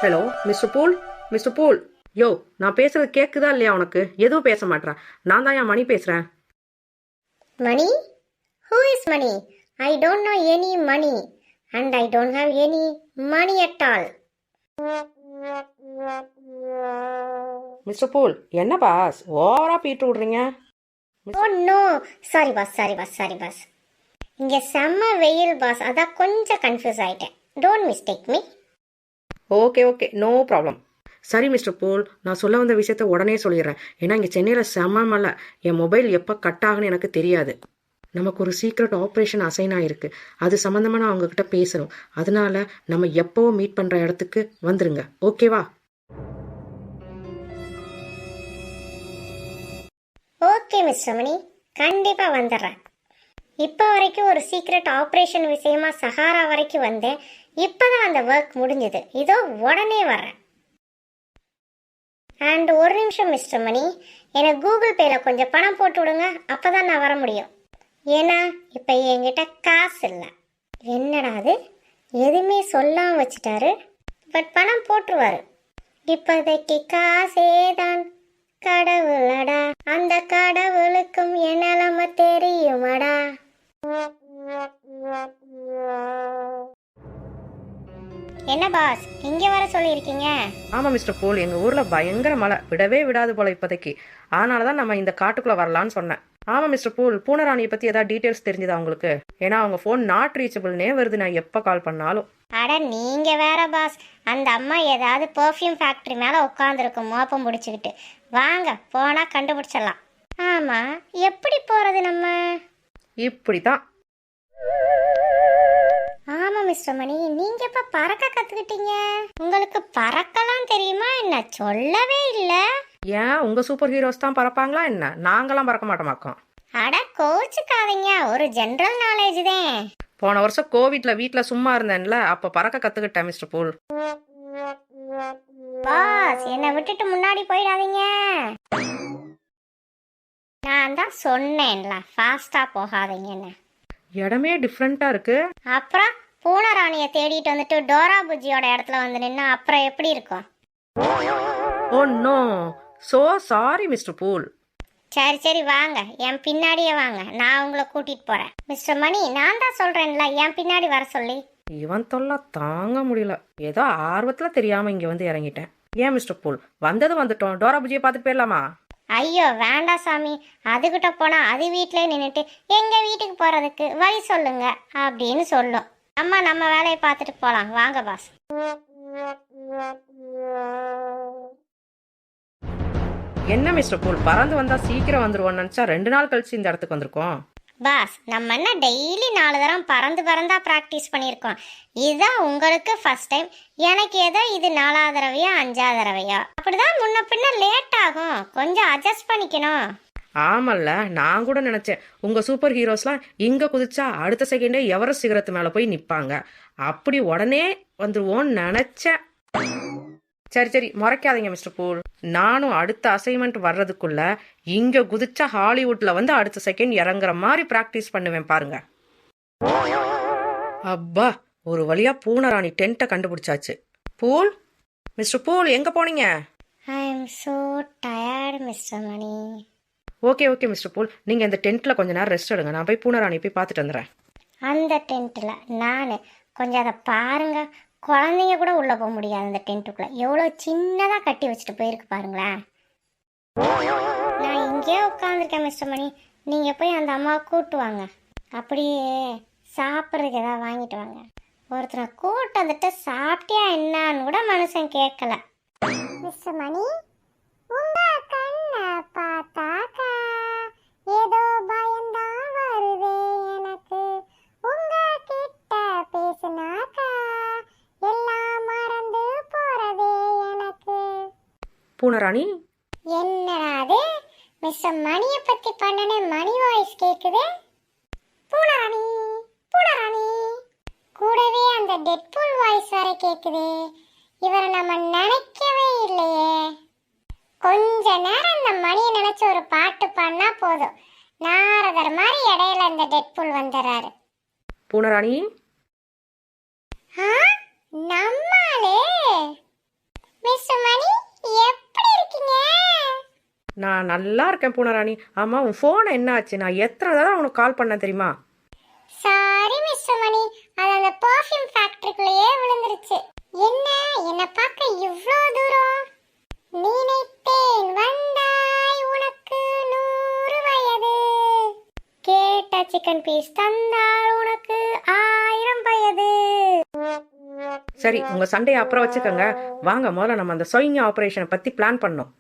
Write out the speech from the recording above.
Hello mister Pool, mister Pool. Yo, நான் பேசுறது கேக்குதா இல்லையா உனக்கு? எதுவும் பேச மாட்டேற. நான் தான் என் மணி பேசுறேன். மணி? Who is money? I don't know any money and I don't have any money at all. Mister pool, என்ன பாஸ் ஓவரா பீட்டு விடுறீங்க? Oh no, sorry boss. இங்க செம்ம வெயில் பாஸ், அதான் கொஞ்சம் கன்ஃபியூஸ் ஆயிட்டேன். Don't mistake me. Okay okay, no problem. சரி மிஸ்டர் பூல், நான் சொல்ல வந்த விஷயத்த உடனே சொல்லிடுறேன். ஏன்னா இங்கே சென்னையில் செம்ம மழை. என் மொபைல் எப்போ கட் ஆகுன்னு எனக்கு தெரியாது. நமக்கு ஒரு சீக்ரெட் ஆப்ரேஷன் அசைன் ஆகிருக்கு. அது சம்மந்தமாக நான் அவங்கக்கிட்ட பேசணும். அதனால நம்ம எப்போவோ மீட் பண்ணுற இடத்துக்கு வந்துருங்க, ஓகேவா? ஓகே மிஸ்டர் மணி, கண்டிப்பாக வந்துடுறேன். இப்போ வரைக்கும் ஒரு சீக்ரெட் ஆப்ரேஷன் விஷயமா சஹாரா வரைக்கும் வந்தேன். இப்போதான் அந்த ஒர்க் முடிஞ்சது. இதோ உடனே வரேன். அண்ட் ஒரு நிமிஷம் மிஸ்டர் மணி, எனக்கு கூகுள் பேல கொஞ்சம் பணம் போட்டு விடுங்க. அப்போதான் நான் வர முடியும். ஏன்னா இப்போ என்கிட்ட காசு இல்லை. என்னடா அது, எதுவுமே சொல்லாமல் வச்சுட்டாரு. பட் பணம் போட்டுருவாரு. இப்போதைக்கு காசே தான் கடவுளடா, அந்த கடவுளுக்கும் என் நிலைமை தெரியுமாடா. என்ன பாஸ், இங்க வர சொல்லியிருக்கீங்க? ஆமாம் மிஸ்டர் பூல், எங்கள் ஊரில் பயங்கர மழை, விடவே விடாது போல இப்போதைக்கு. அதனால தான் நம்ம இந்த காட்டுக்குள்ளே வரலான்னு சொன்னேன். ஆமாம் மிஸ்டர் பூல், பூனராணியை பற்றி ஏதாவது டீட்டெயில்ஸ் தெரிஞ்சுதா உங்களுக்கு? ஏன்னா அவங்க ஃபோன் நாட் ரீச்சபிள்னே வருது நான் எப்போ கால் பண்ணாலும். அட நீங்க வேற பாஸ், அந்த அம்மா ஏதாவது பெர்ஃப்யூம் ஃபேக்டரி மேலே உட்காந்துருக்கும் மோப்பம் பிடிச்சிக்கிட்டு. வாங்க போனா கண்டுபிடிச்சிடலாம். ஆமா, எப்படி போறது நம்ம? இப்படி தான். ஆமா மிஸ்டர் மணி, நீங்க இப்ப பறக்க கத்துக்கிட்டீங்க. உங்களுக்கு பறக்கலாம் தெரியுமா என்ன? சொல்லவே இல்ல. ஏன் உங்க சூப்பர் ஹீரோஸ் தான் பறப்பாங்களா என்ன? நாங்களாம் பறக்க மாட்டோமாக்கோம். அட கோச்சுக்காதீங்க, ஒரு ஜெனரல் நாலேஜ் தான். போன வருஷம் கோவிட்ல வீட்ல சும்மா இருந்தேன்ல, அப்ப பறக்க கத்துக்கிட்டேன் மிஸ்டர் பூல். பாஸ், என்னை விட்டுட்டு முன்னாடி போயிடாதீங்க. நான் தான் சொன்னேன்ல ஃபாஸ்டா போகாதீங்கன்னு. இடமே டிஃப்ரெண்டா இருக்கு. அப்புறம் பூனராணியை தேடிட்டு வந்துட்டு டோரா புஜியோட இடத்துல வந்து நின்னா அப்புறம் எப்படி இருக்கும்? Oh no, so sorry mister fool. சரி வாங்க, என் பின்னாடியே வாங்க, நான் உங்களை கூட்டிட்டு போறேன். மிஸ்டர் மணி, நான் தான் சொல்றேன்ல என் பின்னாடி வர சொல்லி. இவன் தொல்லை தாங்க முடியல. ஏதோ ஆர்வத்துல தெரியாம இங்க வந்து இறங்கிட்டேன். ஏன் மிஸ்டர் பூல், வந்துட்டோம். டோரா புஜியை பார்த்துட்டு போயிடலாமா? ஐயோ வேண்டாம் சாமி, அதுகிட்ட போனா அது வீட்டிலே நின்றுட்டு எங்க வீட்டுக்கு போறதுக்கு வழி சொல்லுங்க அப்படின்னு சொல்லும். நம்ம வேலையை பார்த்துட்டு போலாம். வாங்க பாஸ். என்ன மிஸ்டர் பூல், பறந்து வந்தா சீக்கிரம் வந்துருவோம்னு நினைச்சா 2 நாள் கழிச்சு இந்த இடத்துக்கு வந்திருக்கோம். பாஸ், நம்ம என்ன டெய்லி 4 தரம் பறந்தா ப்ராக்டிஸ் பண்ணியிருக்கோம். இதுதான் உங்களுக்கு ஃபர்ஸ்ட் டைம். எனக்கு ஏதோ இது 4ஆவது தடவையா 5ஆவது தடவையா அப்படிதான் முன்ன பின்ன லேட் ஆகும். கொஞ்சம் அட்ஜஸ்ட் பண்ணிக்கணும். ஆமல்ல, நான் கூட நினைச்சேன் உங்க சூப்பர் ஹீரோஸ்லாம் இங்க குதிச்சா அடுத்த செகண்டே எவரெஸ்ட் சிகரத்து மேல போய் நிப்பாங்க, அப்படி உடனே வந்துருவோன்னு நினைச்சேன். சரி முறைக்காதீங்க மிஸ்டர் பூல். நானும் அடுத்த அசைன்மெண்ட் வர்றதுக்குள்ள இங்க குதிச்சா ஹாலிவுட்ல வந்து அடுத்த செகண்ட் இறங்குற மாதிரி பிராக்டிஸ் பண்ணுவேன் பாருங்க. அப்பா, ஒரு வழியா பூனராணி டென்ட்டை கண்டுபிடிச்சாச்சு. பூல், மிஸ்டர் பூல் எங்க போனீங்க? I am so tired mister Mani. Okay mister Pool, நீங்க இந்த டென்ட்ல கொஞ்ச நேரம் ரெஸ்ட் எடுங்க. நான் போய் பூனராணி போய் பார்த்துட்டு வந்துடுறேன். அந்த டென்ட்ல நான் கொஞ்சம் அதை பாருங்க. குழந்தைங்க கூட உள்ள போக முடியாது அந்த டென்ட்டுக்குள்ள. எவ்வளோ சின்னதாக கட்டி வச்சுட்டு போயிருக்கு பாருங்களேன். நான் இங்கேயே உட்காந்துருக்கேன் மிஸ்டர் மணி, நீங்க போய் அந்த அம்மாவை கூட்டு வாங்க. அப்படியே சாப்பிட்றதுக்கு ஏதாவது வாங்கிட்டு வாங்க. ஒருத்தரை கூட்டு வந்துட்டு சாப்பிட்டியா என்னான்னு கூட மனுஷன் கேட்கல. மிஸ்டர் மணி, உங்க கண்ணை பார்த்தாக்கா ஏதோ பயந்தான் வருதே எனக்கு. உங்க கிட்ட பேசுனாக்கா எல்லாம் மறந்து போறதே எனக்கு. பூனராணி, என்னடா அது, மிஸ்டர் மணியை பத்தி பண்ணனே மணி வாய்ஸ் கேக்குது. பூனராணி கூடவே அந்த டெட்பூல் வாய்ஸ் வரை கேக்குது. இவரை நம்ம நினைக்கவே இல்லையே. கொஞ்ச நேரம் இந்த மணியை நினைச்சு ஒரு பாட்டு பாடினா போதும், நாரதர் மாதிரி இடையில இந்த டெட்பூல் வந்துடுறாரு. பூனராணி. ஆ, நம்மாளே மிஸ் மணி, எப்படி இருக்கீங்க? நான் நல்லா இருக்கேன் பூனராணி. ஆமா, உன் ஃபோன் என்ன ஆச்சு? நான் எத்தனை தடவை உனக்கு கால் பண்ணேன் தெரியுமா? சாரி மிஸ் மணி, அது அந்த பெர்ஃப்யூம் ஃபேக்டரிக்குள்ளேயே விழுந்துருச்சு. என்ன பார்க்க இவ்ளோ தூரம்? நினைத்தேன் வந்தாய் உனக்கு 100 வயது, கேட்ட சிக்கன் பீஸ் தந்தால் உனக்கு 1000 வயது. சரி, உங்க சண்டையை அப்புறம் வச்சுக்கோங்க. வாங்க, முதல்ல நம்ம அந்த சொயிங்க ஆபரேஷனை பத்தி பிளான் பண்ணோம்.